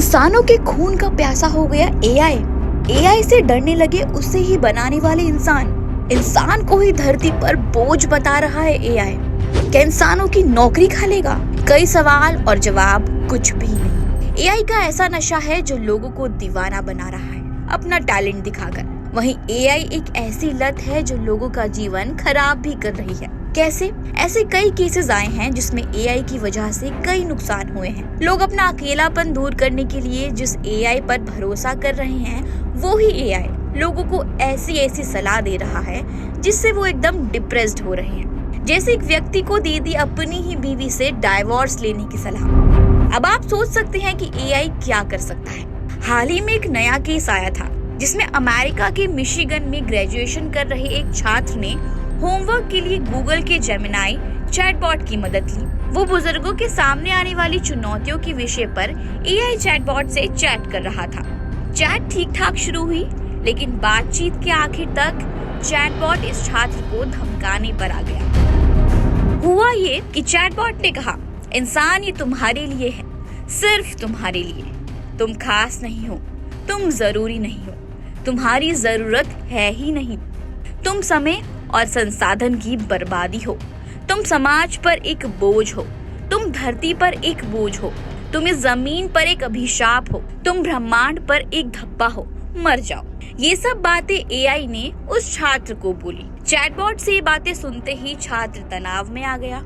इंसानों के खून का प्यासा हो गया एआई। एआई से डरने लगे उसे ही बनाने वाले इंसान को ही धरती पर बोझ बता रहा है एआई। क्या इंसानों की नौकरी खा लेगा? कई सवाल और जवाब कुछ भी नहीं। एआई का ऐसा नशा है जो लोगों को दीवाना बना रहा है अपना टैलेंट दिखाकर। वहीं एआई एक ऐसी लत है जो लोगों का जीवन खराब भी कर रही है। कैसे? ऐसे कई केसेस आए हैं जिसमें एआई की वजह से कई नुकसान हुए हैं। लोग अपना अकेलापन दूर करने के लिए जिस एआई पर भरोसा कर रहे हैं, वो ही एआई लोगों को ऐसी सलाह दे रहा है जिससे वो एकदम डिप्रेस्ड हो रहे हैं। जैसे एक व्यक्ति को दे दी अपनी ही बीवी से डाइवोर्स लेने की सलाह। अब आप सोच सकते हैं कि एआई क्या कर सकता है। हाल ही में एक नया केस आया था जिसमें अमेरिका के मिशिगन में ग्रेजुएशन कर रहे एक छात्र ने होमवर्क के लिए गूगल के जेमिनाई चैटबॉट की मदद ली। वो बुजुर्गों के सामने आने वाली चुनौतियों के विषय पर एआई चैटबॉट से चैट कर रहा था। चैट ठीक ठाक शुरू हुई, लेकिन बातचीत के आखिर तक चैटबॉट इस छात्र को धमकाने पर आ गया। हुआ ये कि चैटबॉट ने कहा, इंसान ये तुम्हारे लिए है, सिर्फ तुम्हारे लिए। तुम खास नहीं हो, तुम जरूरी नहीं हो, तुम्हारी जरूरत है ही नहीं। तुम समय और संसाधन की बर्बादी हो। तुम समाज पर एक बोझ हो। तुम धरती पर एक बोझ हो। तुम इस जमीन पर एक अभिशाप हो। तुम ब्रह्मांड पर एक धब्बा हो। मर जाओ। ये सब बातें एआई ने उस छात्र को बोली। चैटबॉट से ये बातें सुनते ही छात्र तनाव में आ गया।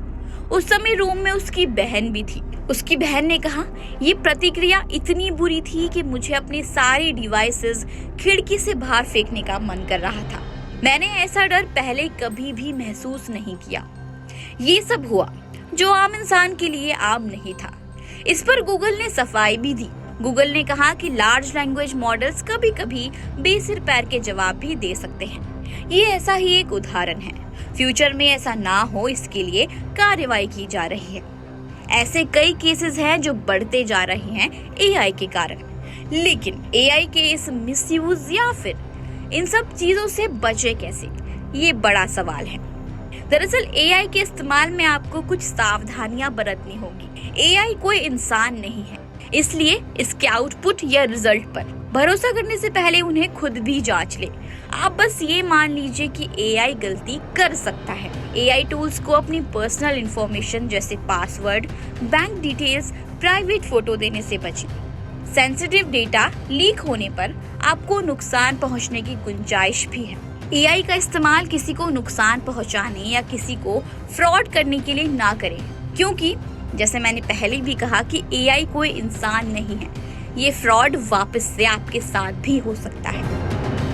उस समय रूम में उसकी बहन भी थी। उसकी बहन ने कहा, ये प्रतिक्रिया इतनी बुरी थी कि मुझे अपने सारे डिवाइसेस खिड़की से बाहर फेंकने का मन कर रहा था। मैंने ऐसा डर पहले कभी भी महसूस नहीं किया। ये सब हुआ जो आम इंसान के लिए आम नहीं था। इस पर गूगल ने सफाई भी दी। गूगल ने कहा कि लार्ज लैंग्वेज मॉडल्स कभी-कभी बेसिर पैर के जवाब भी दे सकते हैं। ये ऐसा ही एक उदाहरण है। फ्यूचर में ऐसा ना हो, इसके लिए कार्रवाई की जा रही है। ऐसे कई केसेस हैं जो बढ़ते जा रहे हैं एआई के कारण। लेकिन एआई के इस मिसयूज या फिर इन सब चीजों से बचे कैसे, ये बड़ा सवाल है। दरअसल एआई के इस्तेमाल में आपको कुछ सावधानियां बरतनी होगी। एआई कोई इंसान नहीं है, इसलिए इसके आउटपुट या रिजल्ट पर भरोसा करने से पहले उन्हें खुद भी जांच ले। आप बस ये मान लीजिए कि एआई गलती कर सकता है। एआई टूल्स को अपनी पर्सनल इंफॉर्मेशन जैसे password, bank details, private photo देने से बचें। सेंसिटिव डेटा लीक होने पर आपको नुकसान पहुंचने की गुंजाइश भी है। एआई का इस्तेमाल किसी को नुकसान पहुंचाने या किसी को फ्रॉड करने के लिए ना करें, क्योंकि जैसे मैंने पहले भी कहा कि एआई कोई इंसान नहीं है। ये फ्रॉड वापस से आपके साथ भी हो सकता है।